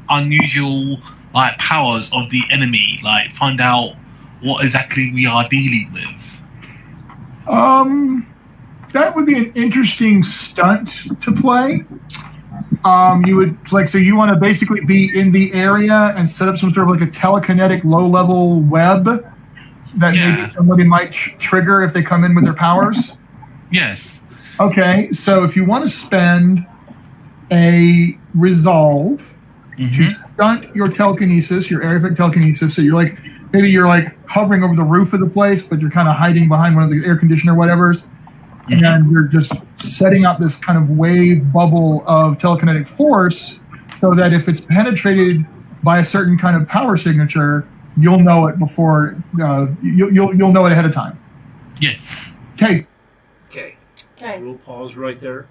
unusual powers of the enemy? Find out what exactly we are dealing with. That would be an interesting stunt to play. you would like, so you want to basically be in the area and set up some sort of like a telekinetic low-level web that maybe somebody might trigger if they come in with their powers? Yes. Okay, so if you want to spend a resolve to stunt your telekinesis, your area effect telekinesis, so you're like, maybe you're like hovering over the roof of the place, but you're kind of hiding behind one of the air conditioner whatevers, and you're just setting up this kind of wave bubble of telekinetic force so that if it's penetrated by a certain kind of power signature, you'll know it before, you'll know it ahead of time. Yes. Okay. Okay. We'll pause right there.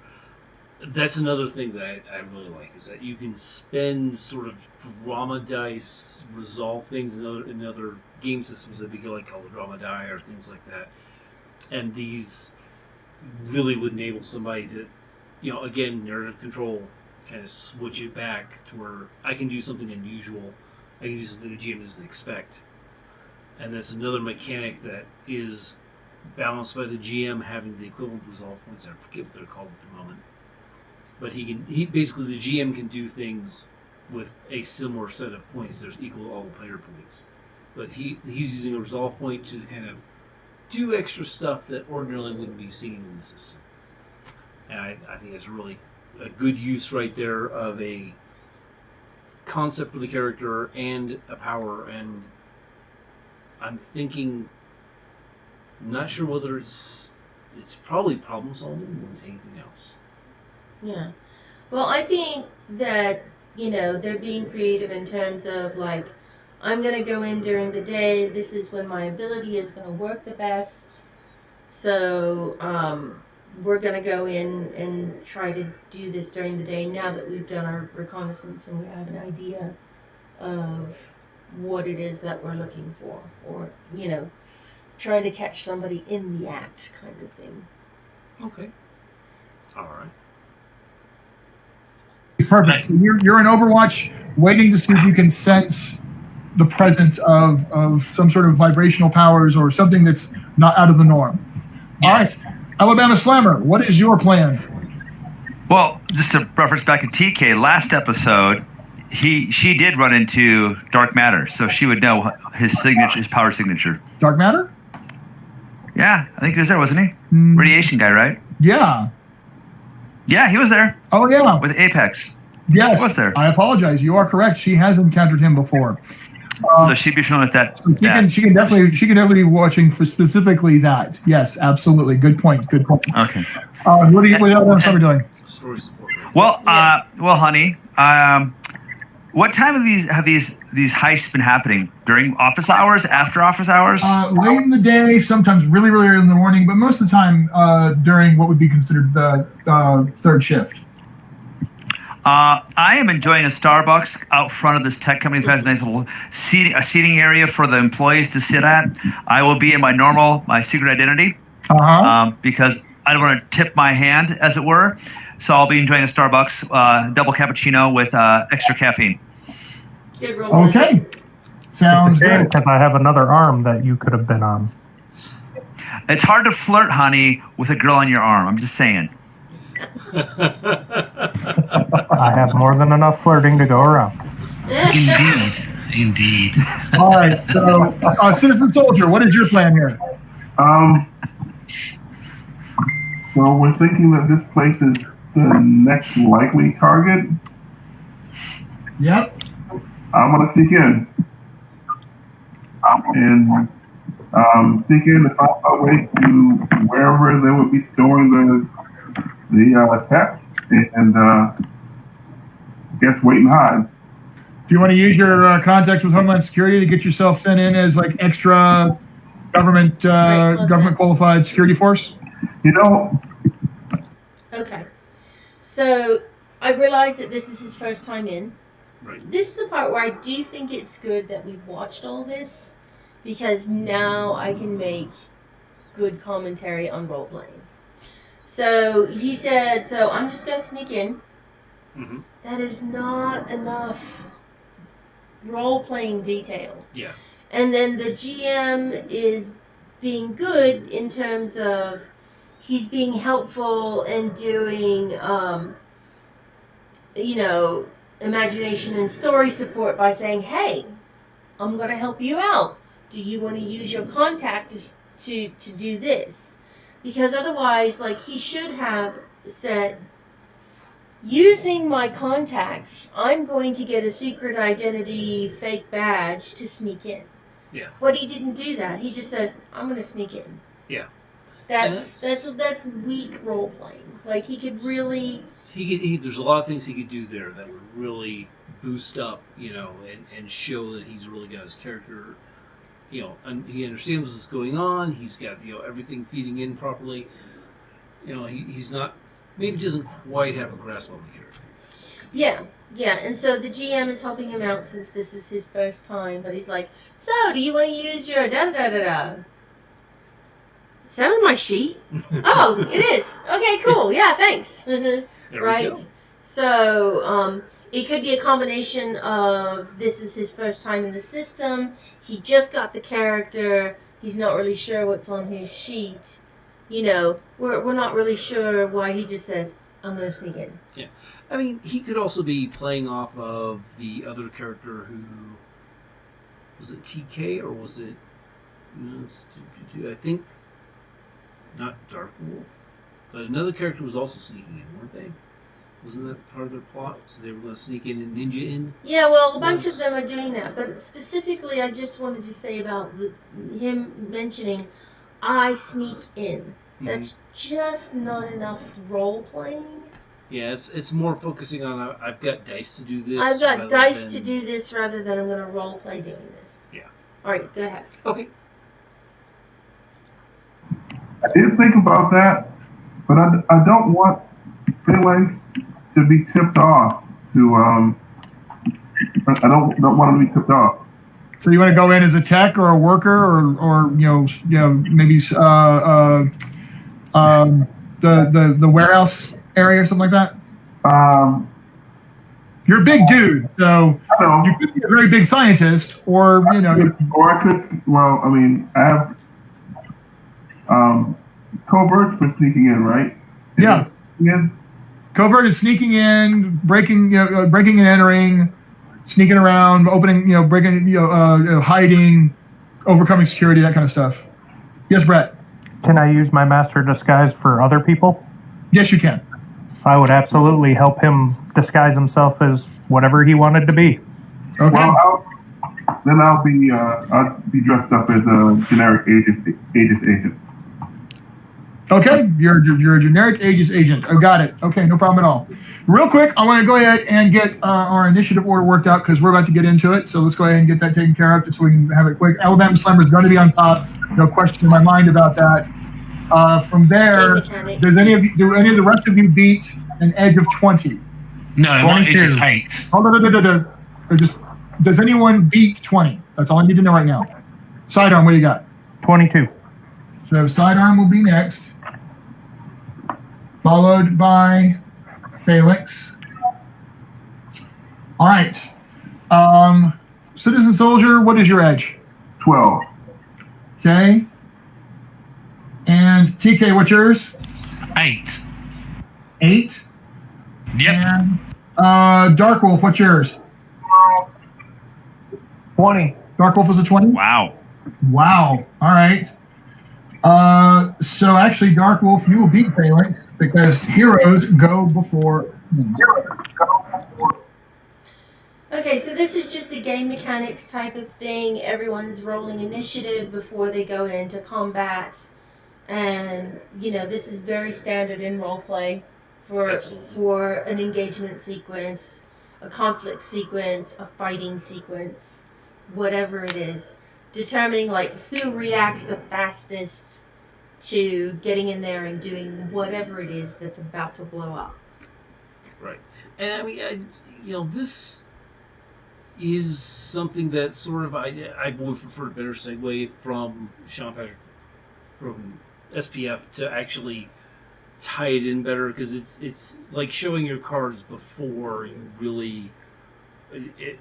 That's another thing that I really like, is that you can spend sort of drama dice, resolve things in other game systems that we could like call the drama die or things like that. And these really would enable somebody to, again, narrative control, kind of switch it back to where I can do something unusual. I can do something the GM doesn't expect. And that's another mechanic that is balanced by the GM having the equivalent resolve points. I forget what they're called at the moment. But he basically, the GM can do things with a similar set of points. There's equal to all the player points. But he's using a resolve point to kind of do extra stuff that ordinarily wouldn't be seen in the system. And I think it's really a good use right there of a concept for the character and a power. And I'm thinking, not sure whether it's probably problem solving more than anything else. Yeah. Well, I think that, they're being creative in terms of, like, I'm going to go in during the day. This is when my ability is going to work the best. So we're going to go in and try to do this during the day now that we've done our reconnaissance and we have an idea of what it is that we're looking for. Or, trying to catch somebody in the act kind of thing. Okay. All right. Perfect. So you're in Overwatch, waiting to see if you can sense the presence of some sort of vibrational powers or something that's not out of the norm. Yes. All right, Alabama Slammer, what is your plan? Well, just to reference back to TK, last episode, she did run into dark matter, so she would know his signature, his power signature. Dark matter? Yeah, I think he was there, wasn't he? Radiation guy, right? Yeah. Yeah, he was there. Oh, yeah. With Apex. Yes. He was there. I apologize. You are correct. She has encountered him before. So she'd be familiar with that. So she can definitely be watching for specifically that. Yes, absolutely. Good point. Okay. What are Alabama Slammer doing? Well, honey, what time have these heists been happening? During office hours? After office hours? Late in the day, sometimes really, really early in the morning, but most of the time during what would be considered the third shift. I am enjoying a Starbucks out front of this tech company that has a nice little seating area for the employees to sit at. I will be in my secret identity because I don't want to tip my hand, as it were. So I'll be enjoying a Starbucks double cappuccino with extra caffeine. Okay. Sounds good. Because I have another arm that you could have been on. It's hard to flirt, honey, with a girl on your arm. I'm just saying. I have more than enough flirting to go around. Indeed. All right. So, Citizen Soldier, what is your plan here? So we're thinking that this place is the next likely target. Yep. I'm gonna sneak in and sneak in and find my way to wherever they would be storing the tech, and guess wait and hide. Do you want to use your contacts with Homeland Security to get yourself sent in as like extra government qualified security force? Okay. So I realize that this is his first time in. Right. This is the part where I do think it's good that we've watched all this, because now I can make good commentary on role playing. So he said, so I'm just going to sneak in. Mm-hmm. That is not enough role playing detail. Yeah. And then the GM is being good in terms of he's being helpful and doing imagination and story support by saying, hey, I'm going to help you out. Do you want to use your contact to do this? Because otherwise, like, he should have said, using my contacts, I'm going to get a secret identity fake badge to sneak in. Yeah. But he didn't do that. He just says, I'm going to sneak in. Yeah. That's weak role playing. Like, he could really... There's a lot of things he could do there that would really boost up, and show that he's really got his character, and he understands what's going on. He's got, everything feeding in properly. He's not, maybe doesn't quite have a grasp on the character. Yeah, and so the GM is helping him out since this is his first time, but he's like, so, do you want to use your da-da-da-da-da? Is that on my sheet? Oh, it is. Okay, cool. Yeah, thanks. Right? So, it could be a combination of this is his first time in the system, he just got the character, he's not really sure what's on his sheet. We're not really sure why he just says, I'm going to sneak in. Yeah. I mean, he could also be playing off of the other character who... Was it TK or was it... I think... Not Dark Wolf. But another character was also sneaking in, weren't they? Wasn't that part of their plot? So they were going to sneak in and ninja in? Yeah, well, a bunch of them are doing that. But specifically, I just wanted to say about him mentioning, I sneak in. That's just not enough role-playing. Yeah, it's more focusing on, I've got dice to do this. I've got dice to do this rather than I'm going to role-play doing this. Yeah. All right, go ahead. Okay. I did think about that, but I don't want Phalanx to be tipped off to, I don't want him to be tipped off. So you want to go in as a tech or a worker or maybe the warehouse area or something like that? You're a big dude, so you could be a very big scientist, or Or I could. Well, I mean, I have coverts for sneaking in, right? Yeah. Covert is sneaking in, breaking and entering, sneaking around, opening, breaking, hiding, overcoming security, that kind of stuff. Yes, Brett. Can I use my master disguise for other people? Yes, you can. I would absolutely help him disguise himself as whatever he wanted to be. Okay. Well, I'll be dressed up as a generic agent. Okay, you're a generic Aegis agent. I got it. Okay, no problem at all. Real quick, I want to go ahead and get our initiative order worked out because we're about to get into it. So let's go ahead and get that taken care of just so we can have it quick. Alabama Slammer is going to be on top. No question in my mind about that. From there, do any of the rest of you beat an edge of 20? No, mine is 8. Does anyone beat 20? That's all I need to know right now. Sidearm, what do you got? 22. So sidearm will be next, followed by Phalanx. All right. Citizen Soldier, what is your edge? 12. Okay. And TK, what's yours? 8. 8. Yep. And Dark Wolf, what's yours? 20. Dark Wolf is a 20? Wow. Wow. All right. So actually, Dark Wolf, you will beat Phalanx because heroes go before humans. Okay, so this is just a game mechanics type of thing. Everyone's rolling initiative before they go into combat. And, this is very standard in roleplay for an engagement sequence, a conflict sequence, a fighting sequence, whatever it is. Determining, who reacts the fastest to getting in there and doing whatever it is that's about to blow up. Right. And, I mean, this is something that sort of, I would prefer a better segue from Sean Patrick, from SPF to actually tie it in better, because it's like showing your cards before you really,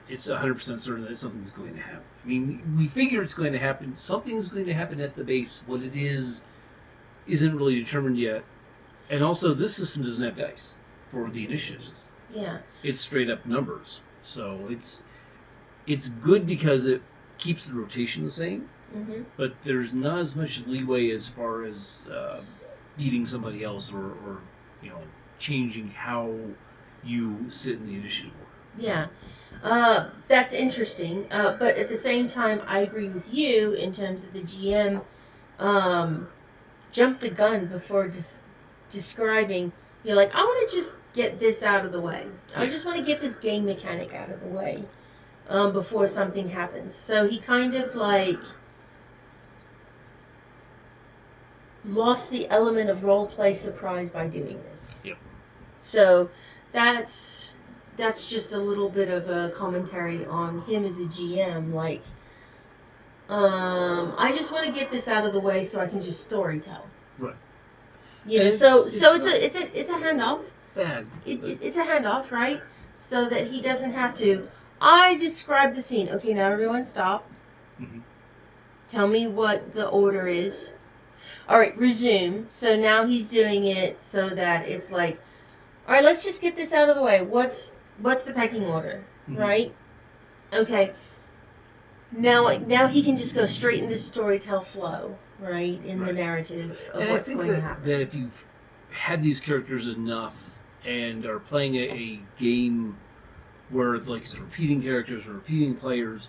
it's 100% certain that something's going to happen. I mean, we figure it's going to happen. Something's going to happen at the base. What it is isn't really determined yet. And also, this system doesn't have dice for the initiatives. Yeah. It's straight up numbers. So it's good because it keeps the rotation the same, but there's not as much leeway as far as beating somebody else or changing how you sit in the initiative order. Yeah. That's interesting. But at the same time, I agree with you in terms of the GM jumped the gun before just describing. You're like, I want to just get this out of the way. I just want to get this game mechanic out of the way before something happens. So he kind of like lost the element of role play surprise by doing this. Yep. So that's just a little bit of a commentary on him as a GM. Like, I just want to get this out of the way so I can just story tell. Right. You know, it's a handoff. Bad. It's a handoff, right? So that he doesn't have to. I describe the scene. Okay, now everyone stop. Tell me what the order is. All right, resume. So now he's doing it so that it's like, all right, let's just get this out of the way. What's the pecking order, right? Okay. Now he can just go straight into storytell flow, right, in the narrative of what's going to happen. That if you've had these characters enough and are playing a game where, like, it's repeating characters or repeating players,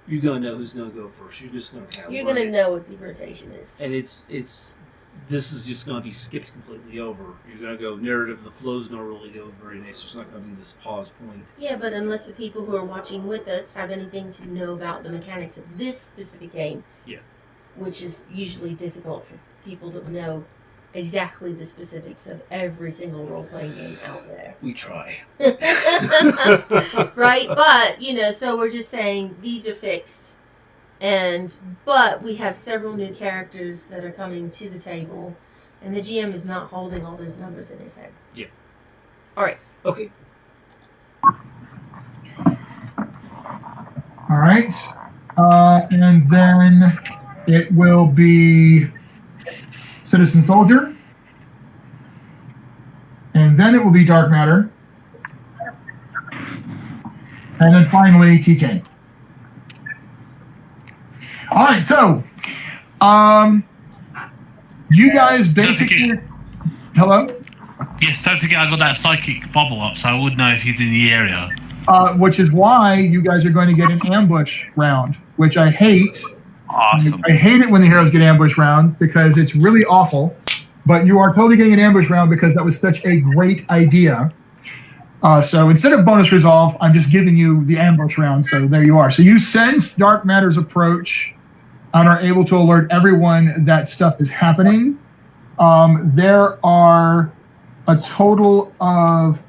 you're gonna know who's gonna go first. You're just gonna kind of. You're gonna know what the rotation is. And this is just gonna be skipped completely over. You're gonna go narrative. The flow's not really go very nice. There's not gonna be this pause point. Yeah, but unless the people who are watching with us have anything to know about the mechanics of this specific game, which is usually difficult for people to know exactly the specifics of every single role-playing game out there. We try. Right? But, so we're just saying these are fixed. But we have several new characters that are coming to the table, and the GM is not holding all those numbers in his head. Yeah. All right. Okay. All right. And then it will be Citizen Soldier. And then it will be Dark Matter. And then finally TK. All right, so you guys basically... Hello? Yes, don't forget I got that psychic bubble up, so I would know if he's in the area. Which is why you guys are going to get an ambush round, which I hate. Awesome. I hate it when the heroes get ambush round because it's really awful. But you are totally getting an ambush round because that was such a great idea. So instead of bonus resolve, I'm just giving you the ambush round. So there you are. So you sense Dark Matter's approach and are able to alert everyone that stuff is happening. There are a total of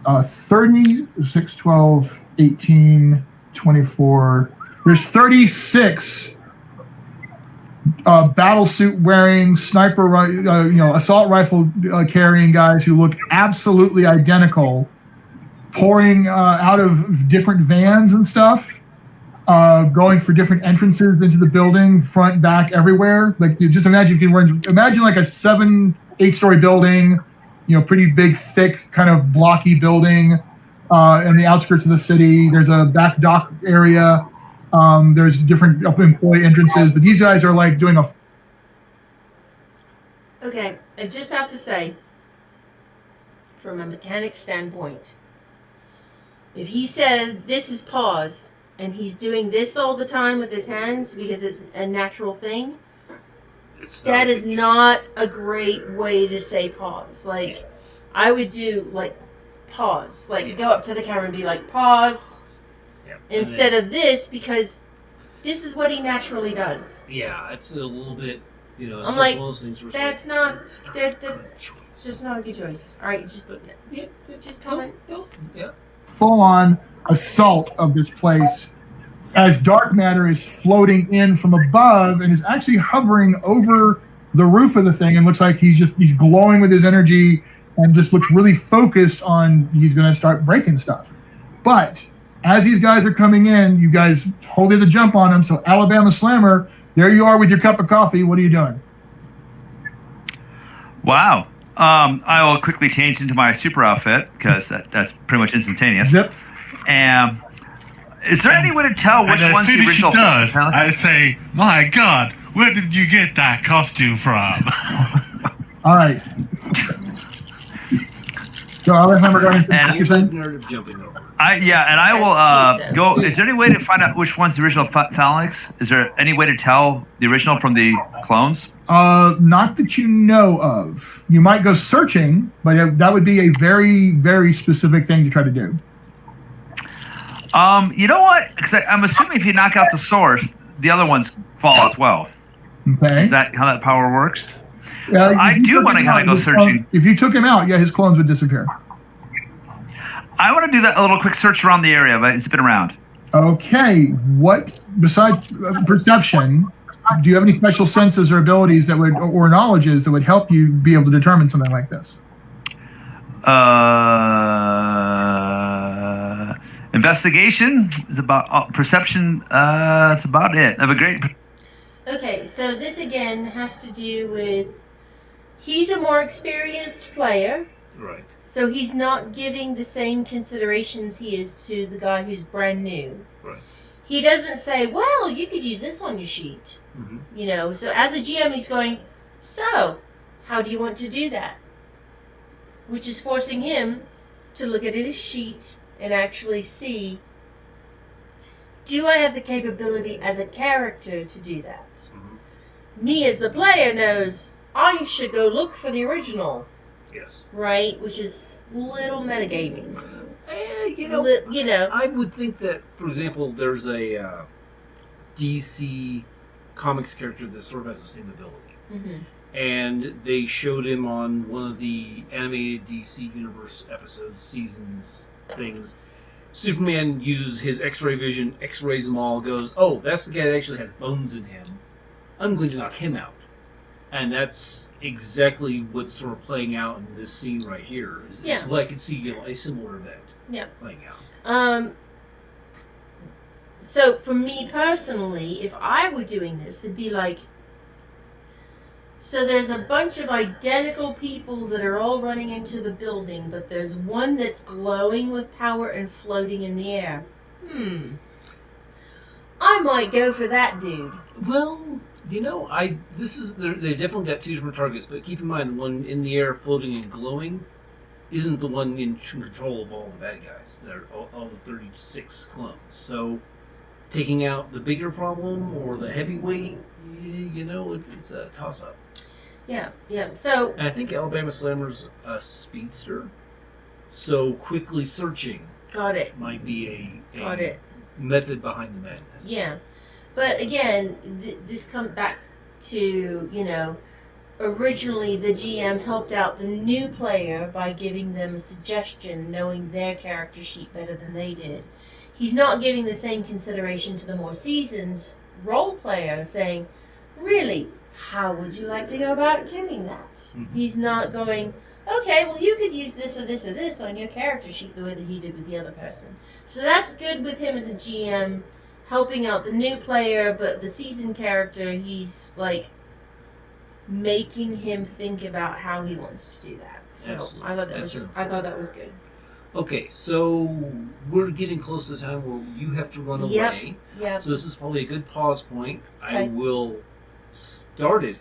36, 12, 18, 24. There's 36 battle suit wearing, sniper, assault rifle carrying guys who look absolutely identical, pouring out of different vans and stuff, going for different entrances into the building, front, back, everywhere. Like, you just imagine imagine like a 7-8-story building, pretty big, thick, kind of blocky building in the outskirts of the city. There's a back dock area. There's different employee entrances, but these guys are like doing a... Okay, I just have to say, from a mechanic standpoint, if he said this is pause, and he's doing this all the time with his hands because it's a natural thing, that is not a great way to say pause. Like, I would do, like, pause. Like, go up to the camera and be like, pause. Yep. Instead of this, because this is what he naturally does. Yeah, it's a little bit, I'm like, one of those things where that's it's not, that's just not a good choice. All right, just comment. Yeah. Full-on assault of this place as Dark Matter is floating in from above and is actually hovering over the roof of the thing and looks like he's glowing with his energy and just looks really focused on he's going to start breaking stuff. But as these guys are coming in, you guys totally the jump on them. So Alabama Slammer, there you are with your cup of coffee. What are you doing? Wow. I will quickly change into my super outfit because that's pretty much instantaneous. Zip. And is there any way to tell which and as one's soon the as she original? does, I say, "My God, where did you get that costume from?" All right. So I'll let Hammer go ahead and And- you're saying? Nerd of jumping over. I will That's cute, go. though. Is there any way to find out which one's the original phalanx? Is there any way to tell the original from the clones? Not that you know of. You might go searching, but that would be a very, very specific thing to try to do. You know what? Because I'm assuming if you knock out the source, the other ones fall as well. Okay. Is that how that power works? Yeah, I if you do took wanna him kinda out, go his searching. clone- If you took him out, yeah, his clones would disappear. I want to do that a little quick search around the area, but it's been around. Okay. What, besides perception, do you have any special senses or abilities that would, or knowledges that would help you be able to determine something like this? Investigation is about perception. That's about it. I have a great. Okay, so this again has to do with he's a more experienced player, Right. so he's not giving the same considerations he is to the guy who's brand new. Right. He doesn't say, "Well, you could use this on your sheet." Mhm. You know, so as a GM, he's going, "So, how do you want to do that?" Which is forcing him to look at his sheet and actually see, do I have the capability as a character to do that? Mhm. Me as the player knows I should go look for the original, Yes. right? Which is little metagaming. You know, You know, I would think that, for example, there's a DC Comics character that sort of has the same ability. mhm. And they showed him on one of the animated DC Universe episodes, seasons, things. Superman uses his X-ray vision, X-rays them all, goes, "Oh, that's the guy that actually has bones in him. I'm going to knock him out." And that's exactly what's sort of playing out in this scene right here. Is Yeah. what I could see a similar event Yeah. playing out. So for me personally, if I were doing this, it'd be like, so there's a bunch of identical people that are all running into the building, but there's one that's glowing with power and floating in the air. I might go for that dude. Well, you know, they've definitely got two different targets, but keep in mind the one in the air floating and glowing isn't the one in control of all the bad guys. They're all the 36 clones. So taking out the bigger problem or the heavyweight, you know, it's a toss-up. Yeah. So And I think Alabama Slammer's a speedster, so quickly searching got it. might be Got a it. method behind the madness. Yeah, but again, this comes back to, you know, originally the GM helped out the new player by giving them a suggestion, knowing their character sheet better than they did. He's not giving the same consideration to the more seasoned role player, saying, really, how would you like to go about doing that? Mhm. He's not going, okay, well, you could use this or this or this on your character sheet the way that he did with the other person. So that's good with him as a GM, helping out the new player, but the seasoned character, he's like making him think about how he wants to do that. So Absolutely. I thought that That's I thought that was good. Okay, so we're getting close to the time where you have to run Yep. away. Yeah. So this is probably a good pause point. I Okay. will start it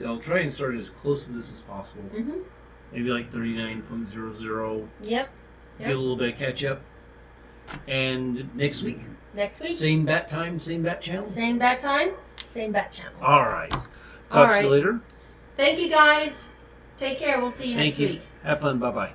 I'll try and start it as close to this as possible. Mhm. Maybe like 39.00. Yep. Get a little bit of catch up. And next week, Next week, same bat time, same bat channel. same bat time, same bat channel. All right. All Talk to right. you later. Thank you guys. Take care. We'll see you Thank next you. week. Have fun. Bye bye.